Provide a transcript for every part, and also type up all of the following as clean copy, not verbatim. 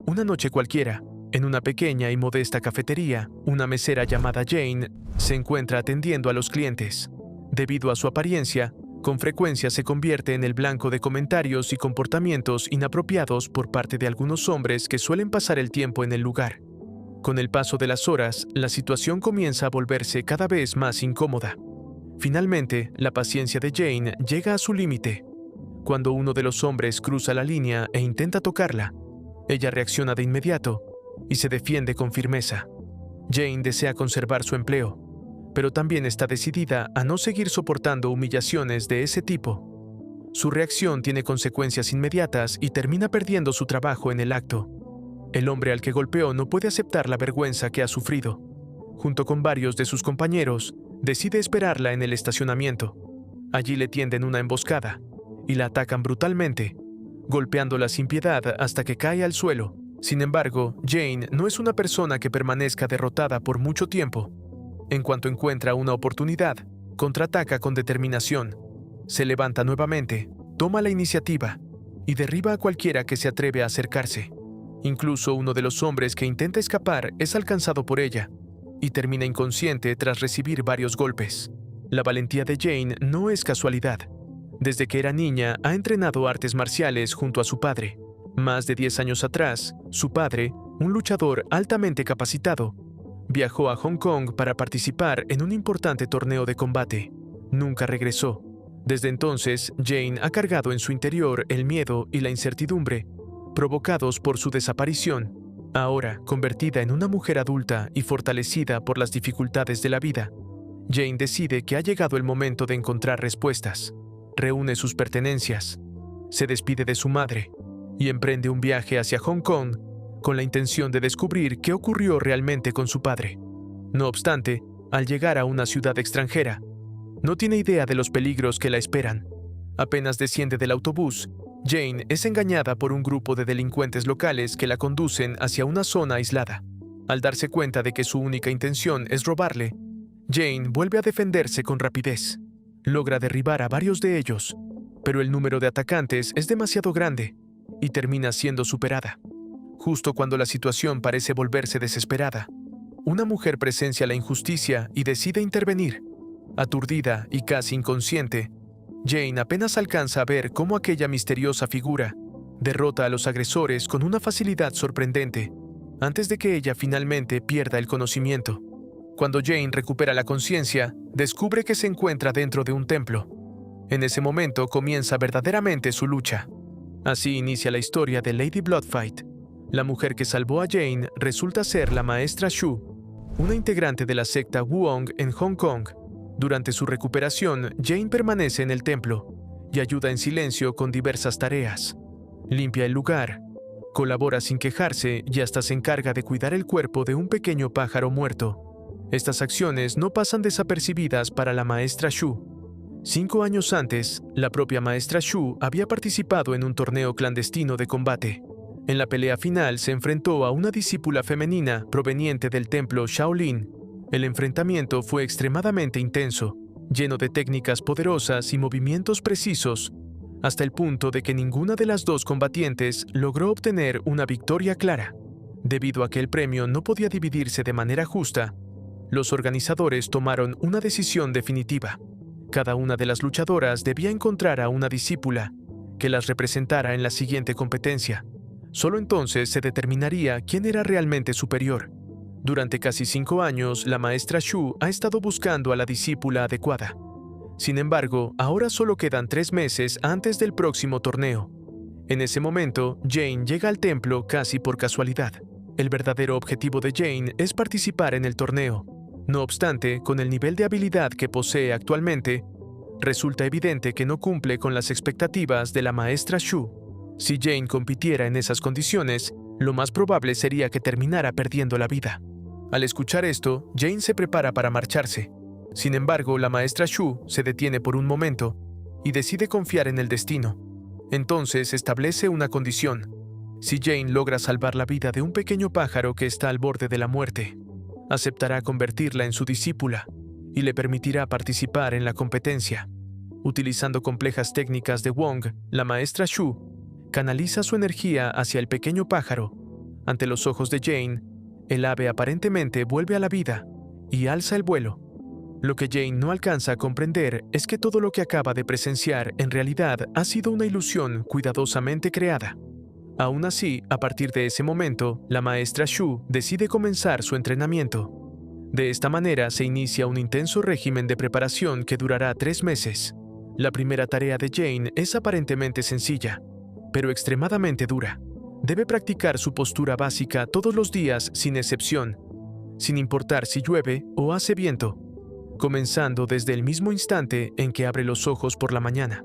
Una noche cualquiera, en una pequeña y modesta cafetería, una mesera llamada Jane se encuentra atendiendo a los clientes. Debido a su apariencia, con frecuencia se convierte en el blanco de comentarios y comportamientos inapropiados por parte de algunos hombres que suelen pasar el tiempo en el lugar. Con el paso de las horas, la situación comienza a volverse cada vez más incómoda. Finalmente, la paciencia de Jane llega a su límite. Cuando uno de los hombres cruza la línea e intenta tocarla, ella reacciona de inmediato y se defiende con firmeza. Jane desea conservar su empleo, pero también está decidida a no seguir soportando humillaciones de ese tipo. Su reacción tiene consecuencias inmediatas y termina perdiendo su trabajo en el acto. El hombre al que golpeó no puede aceptar la vergüenza que ha sufrido. Junto con varios de sus compañeros, decide esperarla en el estacionamiento. Allí le tienden una emboscada y la atacan brutalmente, golpeándola sin piedad hasta que cae al suelo. Sin embargo, Jane no es una persona que permanezca derrotada por mucho tiempo. En cuanto encuentra una oportunidad, contraataca con determinación. Se levanta nuevamente, toma la iniciativa y derriba a cualquiera que se atreve a acercarse. Incluso uno de los hombres que intenta escapar es alcanzado por ella y termina inconsciente tras recibir varios golpes. La valentía de Jane no es casualidad. Desde que era niña ha entrenado artes marciales junto a su padre. Más de 10 años atrás, su padre, un luchador altamente capacitado, viajó a Hong Kong para participar en un importante torneo de combate. Nunca regresó. Desde entonces, Jane ha cargado en su interior el miedo y la incertidumbre provocados por su desaparición. Ahora, convertida en una mujer adulta y fortalecida por las dificultades de la vida, Jane decide que ha llegado el momento de encontrar respuestas. Reúne sus pertenencias, se despide de su madre y emprende un viaje hacia Hong Kong con la intención de descubrir qué ocurrió realmente con su padre. No obstante, al llegar a una ciudad extranjera, no tiene idea de los peligros que la esperan. Apenas desciende del autobús, Jane es engañada por un grupo de delincuentes locales que la conducen hacia una zona aislada. Al darse cuenta de que su única intención es robarle, Jane vuelve a defenderse con rapidez. Logra derribar a varios de ellos, pero el número de atacantes es demasiado grande y termina siendo superada. Justo cuando la situación parece volverse desesperada, una mujer presencia la injusticia y decide intervenir. Aturdida y casi inconsciente, Jane apenas alcanza a ver cómo aquella misteriosa figura derrota a los agresores con una facilidad sorprendente, antes de que ella finalmente pierda el conocimiento. Cuando Jane recupera la conciencia, descubre que se encuentra dentro de un templo. En ese momento comienza verdaderamente su lucha. Así inicia la historia de Lady Bloodfight. La mujer que salvó a Jane resulta ser la maestra Shu, una integrante de la secta Wukong en Hong Kong. Durante su recuperación, Jane permanece en el templo y ayuda en silencio con diversas tareas. Limpia el lugar, colabora sin quejarse y hasta se encarga de cuidar el cuerpo de un pequeño pájaro muerto. Estas acciones no pasan desapercibidas para la maestra Shu. 5 años antes, la propia maestra Shu había participado en un torneo clandestino de combate. En la pelea final se enfrentó a una discípula femenina proveniente del templo Shaolin. El enfrentamiento fue extremadamente intenso, lleno de técnicas poderosas y movimientos precisos, hasta el punto de que ninguna de las dos combatientes logró obtener una victoria clara. Debido a que el premio no podía dividirse de manera justa, los organizadores tomaron una decisión definitiva. Cada una de las luchadoras debía encontrar a una discípula que las representara en la siguiente competencia. Solo entonces se determinaría quién era realmente superior. Durante casi 5 años, la maestra Shu ha estado buscando a la discípula adecuada. Sin embargo, ahora solo quedan 3 meses antes del próximo torneo. En ese momento, Jane llega al templo casi por casualidad. El verdadero objetivo de Jane es participar en el torneo. No obstante, con el nivel de habilidad que posee actualmente, resulta evidente que no cumple con las expectativas de la maestra Shu. Si Jane compitiera en esas condiciones, lo más probable sería que terminara perdiendo la vida. Al escuchar esto, Jane se prepara para marcharse. Sin embargo, la maestra Shu se detiene por un momento y decide confiar en el destino. Entonces establece una condición. Si Jane logra salvar la vida de un pequeño pájaro que está al borde de la muerte, aceptará convertirla en su discípula y le permitirá participar en la competencia. Utilizando complejas técnicas de Wong, la maestra Shu canaliza su energía hacia el pequeño pájaro, Ante los ojos de Jane, el ave aparentemente vuelve a la vida y alza el vuelo. Lo que Jane no alcanza a comprender es que todo lo que acaba de presenciar en realidad ha sido una ilusión cuidadosamente creada. Aún así, a partir de ese momento, la maestra Shu decide comenzar su entrenamiento. De esta manera se inicia un intenso régimen de preparación que durará 3 meses. La primera tarea de Jane es aparentemente sencilla, pero extremadamente dura. Debe practicar su postura básica todos los días sin excepción, sin importar si llueve o hace viento, comenzando desde el mismo instante en que abre los ojos por la mañana.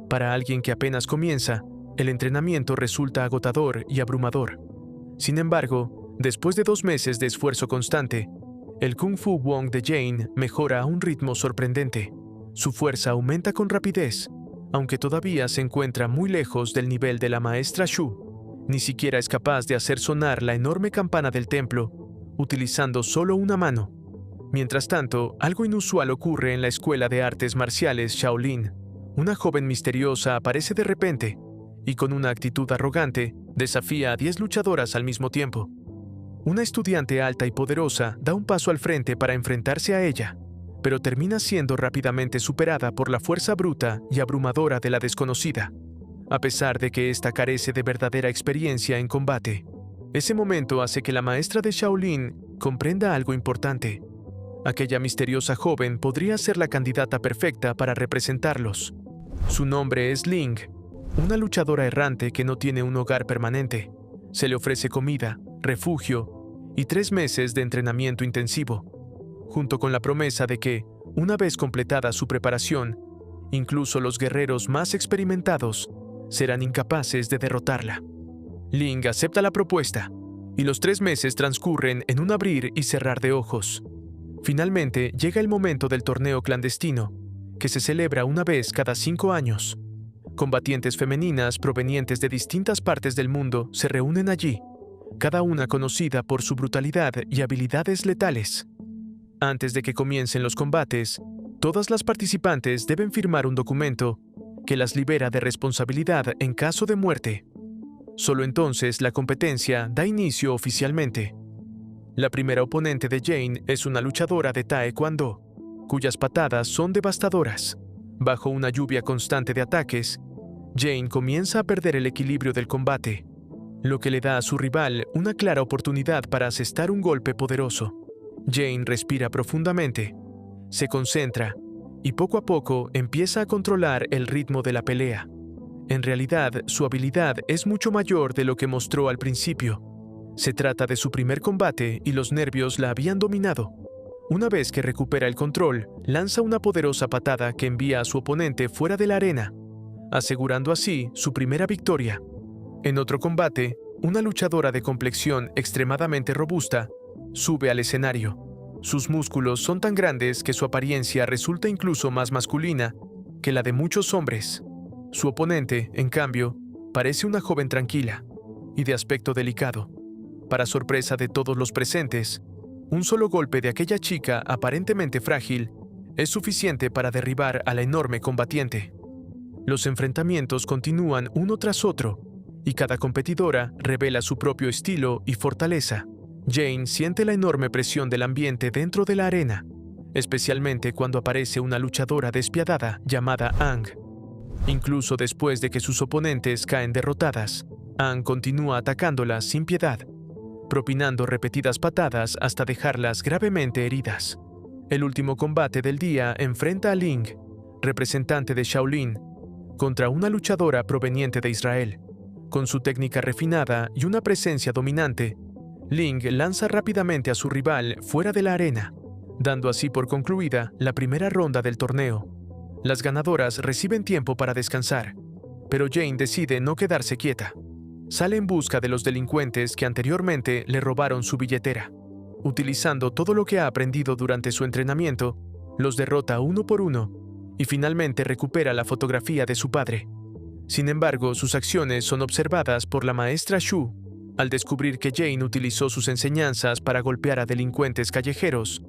Para alguien que apenas comienza, el entrenamiento resulta agotador y abrumador. Sin embargo, después de 2 meses de esfuerzo constante, el Kung Fu Wong de Jane mejora a un ritmo sorprendente. Su fuerza aumenta con rapidez, aunque todavía se encuentra muy lejos del nivel de la maestra Shu. Ni siquiera es capaz de hacer sonar la enorme campana del templo, utilizando solo una mano. Mientras tanto, algo inusual ocurre en la escuela de artes marciales Shaolin. Una joven misteriosa aparece de repente y con una actitud arrogante desafía a 10 luchadoras al mismo tiempo. Una estudiante alta y poderosa da un paso al frente para enfrentarse a ella, pero termina siendo rápidamente superada por la fuerza bruta y abrumadora de la desconocida, a pesar de que ésta carece de verdadera experiencia en combate. Ese momento hace que la maestra de Shaolin comprenda algo importante. Aquella misteriosa joven podría ser la candidata perfecta para representarlos. Su nombre es Ling, una luchadora errante que no tiene un hogar permanente. Se le ofrece comida, refugio y 3 meses de entrenamiento intensivo, junto con la promesa de que, una vez completada su preparación, incluso los guerreros más experimentados serán incapaces de derrotarla. Ling acepta la propuesta, y los 3 meses transcurren en un abrir y cerrar de ojos. Finalmente llega el momento del torneo clandestino, que se celebra una vez cada 5 años. Combatientes femeninas provenientes de distintas partes del mundo se reúnen allí, cada una conocida por su brutalidad y habilidades letales. Antes de que comiencen los combates, todas las participantes deben firmar un documento que las libera de responsabilidad en caso de muerte. Solo entonces la competencia da inicio oficialmente. La primera oponente de Jane es una luchadora de Tae Kwon Do, cuyas patadas son devastadoras. Bajo una lluvia constante de ataques, Jane comienza a perder el equilibrio del combate, lo que le da a su rival una clara oportunidad para asestar un golpe poderoso. Jane respira profundamente, se concentra y poco a poco empieza a controlar el ritmo de la pelea. En realidad, su habilidad es mucho mayor de lo que mostró al principio. Se trata de su primer combate y los nervios la habían dominado. Una vez que recupera el control, lanza una poderosa patada que envía a su oponente fuera de la arena, asegurando así su primera victoria. En otro combate, una luchadora de complexión extremadamente robusta sube al escenario. Sus músculos son tan grandes que su apariencia resulta incluso más masculina que la de muchos hombres. Su oponente, en cambio, parece una joven tranquila y de aspecto delicado. Para sorpresa de todos los presentes, un solo golpe de aquella chica aparentemente frágil es suficiente para derribar a la enorme combatiente. Los enfrentamientos continúan uno tras otro, y cada competidora revela su propio estilo y fortaleza. Jane siente la enorme presión del ambiente dentro de la arena, especialmente cuando aparece una luchadora despiadada llamada Ang. Incluso después de que sus oponentes caen derrotadas, Ang continúa atacándolas sin piedad, propinando repetidas patadas hasta dejarlas gravemente heridas. El último combate del día enfrenta a Ling, representante de Shaolin, contra una luchadora proveniente de Israel. Con su técnica refinada y una presencia dominante, Ling lanza rápidamente a su rival fuera de la arena, dando así por concluida la primera ronda del torneo. Las ganadoras reciben tiempo para descansar, pero Jane decide no quedarse quieta. Sale en busca de los delincuentes que anteriormente le robaron su billetera. Utilizando todo lo que ha aprendido durante su entrenamiento, los derrota uno por uno y finalmente recupera la fotografía de su padre. Sin embargo, sus acciones son observadas por la maestra Shu. Al descubrir que Jane utilizó sus enseñanzas para golpear a delincuentes callejeros,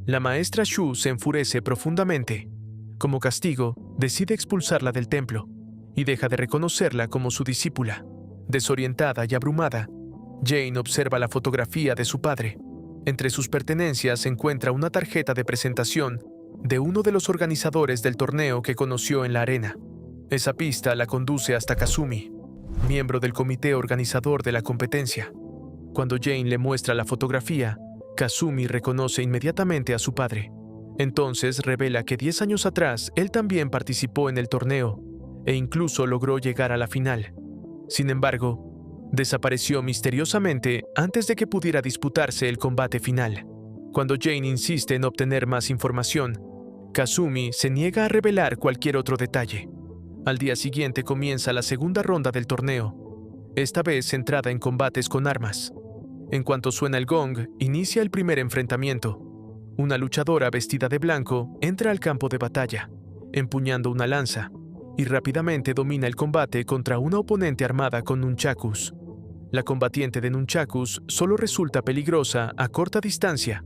la maestra Shu se enfurece profundamente. Como castigo, decide expulsarla del templo y deja de reconocerla como su discípula. Desorientada y abrumada, Jane observa la fotografía de su padre. Entre sus pertenencias se encuentra una tarjeta de presentación de uno de los organizadores del torneo que conoció en la arena. Esa pista la conduce hasta Kazumi, miembro del comité organizador de la competencia. Cuando Jane le muestra la fotografía, Kazumi reconoce inmediatamente a su padre. Entonces revela que 10 años atrás él también participó en el torneo e incluso logró llegar a la final. Sin embargo, desapareció misteriosamente antes de que pudiera disputarse el combate final. Cuando Jane insiste en obtener más información, Kazumi se niega a revelar cualquier otro detalle. Al día siguiente comienza la segunda ronda del torneo, esta vez centrada en combates con armas. En cuanto suena el gong, inicia el primer enfrentamiento. Una luchadora vestida de blanco entra al campo de batalla, empuñando una lanza, y rápidamente domina el combate contra una oponente armada con nunchakus. La combatiente de nunchakus solo resulta peligrosa a corta distancia,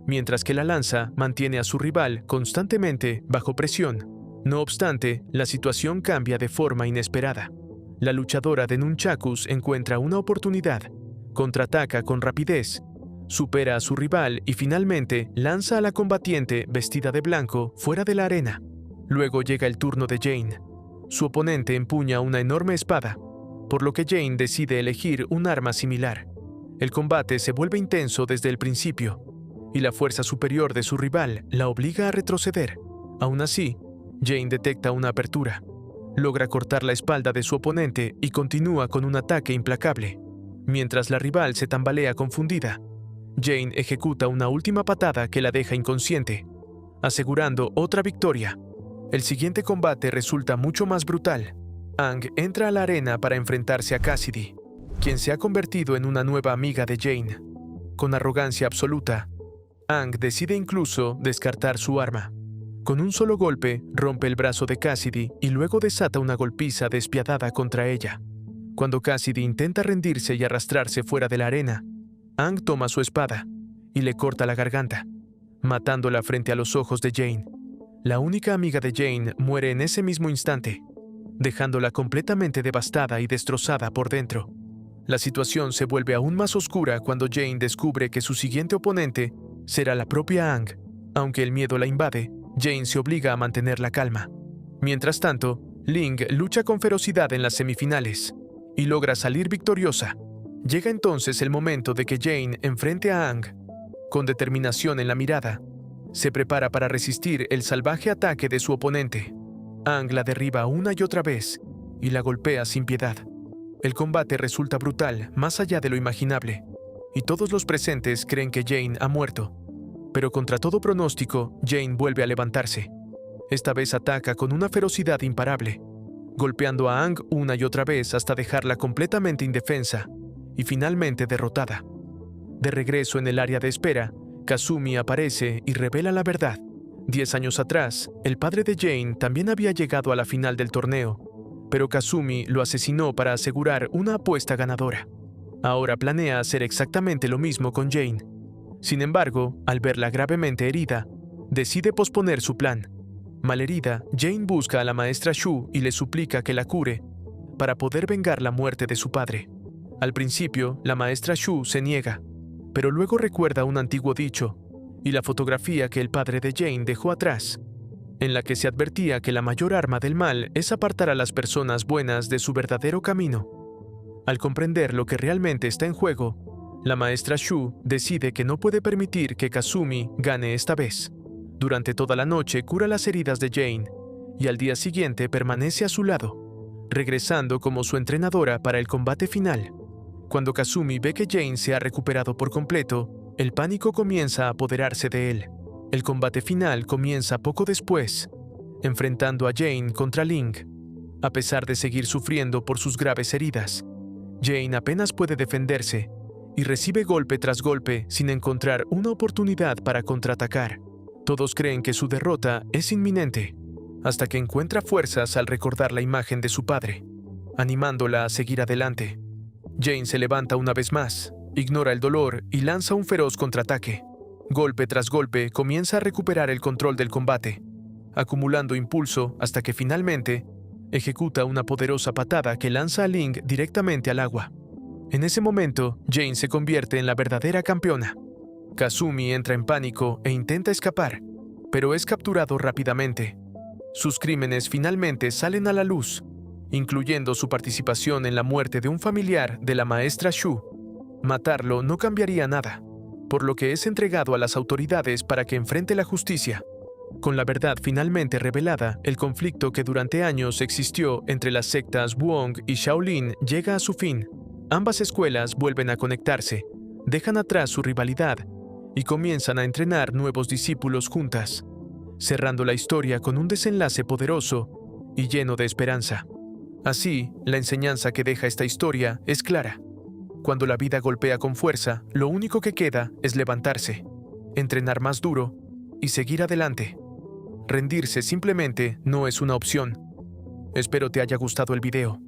mientras que la lanza mantiene a su rival constantemente bajo presión. No obstante, la situación cambia de forma inesperada. La luchadora de nunchakus encuentra una oportunidad, contraataca con rapidez, supera a su rival y finalmente lanza a la combatiente vestida de blanco fuera de la arena. Luego llega el turno de Jane. Su oponente empuña una enorme espada, por lo que Jane decide elegir un arma similar. El combate se vuelve intenso desde el principio, y la fuerza superior de su rival la obliga a retroceder. Aún así, Jane detecta una apertura, logra cortar la espalda de su oponente y continúa con un ataque implacable. Mientras la rival se tambalea confundida, Jane ejecuta una última patada que la deja inconsciente, asegurando otra victoria. El siguiente combate resulta mucho más brutal. Aang entra a la arena para enfrentarse a Cassidy, quien se ha convertido en una nueva amiga de Jane. Con arrogancia absoluta, Aang decide incluso descartar su arma. Con un solo golpe, rompe el brazo de Cassidy y luego desata una golpiza despiadada contra ella. Cuando Cassidy intenta rendirse y arrastrarse fuera de la arena, Aang toma su espada y le corta la garganta, matándola frente a los ojos de Jane. La única amiga de Jane muere en ese mismo instante, dejándola completamente devastada y destrozada por dentro. La situación se vuelve aún más oscura cuando Jane descubre que su siguiente oponente será la propia Aang. Aunque el miedo la invade, Jane se obliga a mantener la calma. Mientras tanto, Ling lucha con ferocidad en las semifinales y logra salir victoriosa. Llega entonces el momento de que Jane enfrente a Aang. Con determinación en la mirada, se prepara para resistir el salvaje ataque de su oponente. Aang la derriba una y otra vez y la golpea sin piedad. El combate resulta brutal más allá de lo imaginable, y todos los presentes creen que Jane ha muerto. Pero contra todo pronóstico, Jane vuelve a levantarse. Esta vez ataca con una ferocidad imparable, golpeando a Aang una y otra vez hasta dejarla completamente indefensa y finalmente derrotada. De regreso en el área de espera, Kazumi aparece y revela la verdad. 10 años atrás, el padre de Jane también había llegado a la final del torneo, pero Kazumi lo asesinó para asegurar una apuesta ganadora. Ahora planea hacer exactamente lo mismo con Jane. Sin embargo, al verla gravemente herida, decide posponer su plan. Malherida, Jane busca a la maestra Shu y le suplica que la cure para poder vengar la muerte de su padre. Al principio, la maestra Shu se niega, pero luego recuerda un antiguo dicho y la fotografía que el padre de Jane dejó atrás, en la que se advertía que la mayor arma del mal es apartar a las personas buenas de su verdadero camino. Al comprender lo que realmente está en juego, la maestra Shu decide que no puede permitir que Kazumi gane esta vez. Durante toda la noche cura las heridas de Jane y al día siguiente permanece a su lado, regresando como su entrenadora para el combate final. Cuando Kazumi ve que Jane se ha recuperado por completo, el pánico comienza a apoderarse de él. El combate final comienza poco después, enfrentando a Jane contra Ling. A pesar de seguir sufriendo por sus graves heridas, Jane apenas puede defenderse y recibe golpe tras golpe sin encontrar una oportunidad para contraatacar. Todos creen que su derrota es inminente, hasta que encuentra fuerzas al recordar la imagen de su padre, animándola a seguir adelante. Jane se levanta una vez más, ignora el dolor y lanza un feroz contraataque. Golpe tras golpe comienza a recuperar el control del combate, acumulando impulso hasta que finalmente ejecuta una poderosa patada que lanza a Ling directamente al agua. En ese momento, Jane se convierte en la verdadera campeona. Kazumi entra en pánico e intenta escapar, pero es capturado rápidamente. Sus crímenes finalmente salen a la luz, incluyendo su participación en la muerte de un familiar de la maestra Shu. Matarlo no cambiaría nada, por lo que es entregado a las autoridades para que enfrente la justicia. Con la verdad finalmente revelada, el conflicto que durante años existió entre las sectas Wong y Shaolin llega a su fin. Ambas escuelas vuelven a conectarse, dejan atrás su rivalidad y comienzan a entrenar nuevos discípulos juntas, cerrando la historia con un desenlace poderoso y lleno de esperanza. Así, la enseñanza que deja esta historia es clara. Cuando la vida golpea con fuerza, lo único que queda es levantarse, entrenar más duro y seguir adelante. Rendirse simplemente no es una opción. Espero te haya gustado el video.